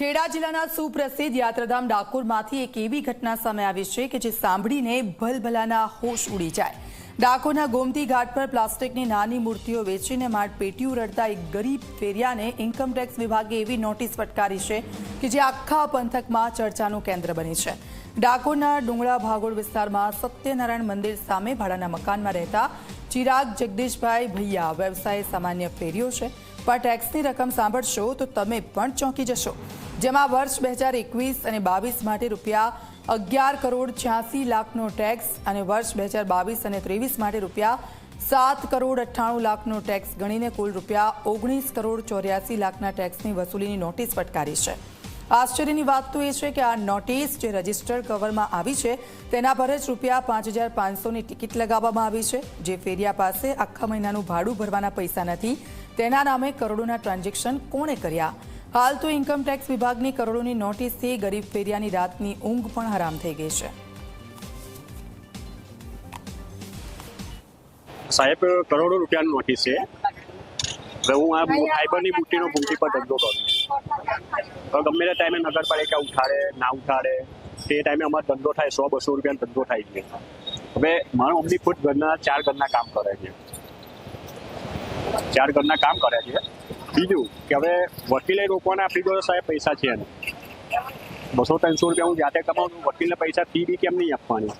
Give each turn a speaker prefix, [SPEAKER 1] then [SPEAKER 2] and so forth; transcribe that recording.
[SPEAKER 1] ખેડા જિલ્લાના સુપ્રસિદ્ધ યાત્રાધામ ડાકોરમાંથી એક એવી ઘટના સામે આવી છે કે જે સાંભળીને ભલભલાના હોશ ઉડી જાય। ડાકોરના ગોમતી ઘાટ પર પ્લાસ્ટિકની નાની મૂર્તિઓ વેચીને માટ પેટીઓ રડતા એક ગરીબ ફેરિયાને ઇન્કમટેક્સ વિભાગે એવી નોટિસ ફટકારી છે કે જે આખા પંથકમાં ચર્ચાનું કેન્દ્ર બની છે। ડાકોરના ડુંગળા ભાગોળ વિસ્તારમાં સત્યનારાયણ મંદિર સામે ભાડાના મકાનમાં રહેતા ચિરાગ જગદીશભાઈ ભૈયા વ્યવસાય સામાન્ય ફેરીઓ છે, પણ ટેક્સની રકમ સાંભળશો તો તમે પણ ચોંકી જશો। જેમાં વર્ષ 2021 અને 22 માટે રૂપિયા 11,86,00,000નો ટેક્સ અને વર્ષ 2022 અને 23 માટે રૂપિયા 7,98,00,000નો ટેક્સ ગણીને કુલ રૂપિયા 19,84,00,000ના ટેક્સની વસૂલીની નોટિસ ફટકારી છે। આશ્ચર્યની વાત તો એ છે કે આ નોટિસ જે રજિસ્ટર્ડ કવરમાં આવી છે તેના પર જ રૂપિયા 5,500ની ટિકિટ લગાવવામાં આવી છે। જે ફેરિયા પાસે આખા મહિનાનું ભાડું ભરવાના પૈસા નથી, તેના નામે કરોડોના ટ્રાન્ઝેક્શન કોણે કર્યા? હાલ તો ઇન્કમટેક્સ વિભાગની કરોડોની નોટિસથી ગરીબ ફેરિયાની રાતની ઊંઘ પણ હરામ થઈ ગઈ છે।
[SPEAKER 2] સાહેબ, કરોડો રૂપિયાની નોટિસ છે। હું આ ફાઈબરની બુટ્ટીનો ભૂમકી પર ધંધો કરું છું। ગમે તે ટાઈમે નગરપાલિકા ઉઠાડે ના ઉઠાડે તે ટાઈમે અમારો ધંધો થાય 100-200 રૂપિયાનો ધંધો થાય છે। હવે મારો અમની ખુદ ઘરના 4 ઘરના કામ કરે છે, 4 ઘરના કામ કરે છે। બીજું કે હવે વકીલે રોકવાના આપણી જોડે સાહેબ પૈસા છે ને 200-300 રૂપિયા હું જાતે કમાઉં, વકીલને પૈસા ફી બી કેમ નહીં આપવાની?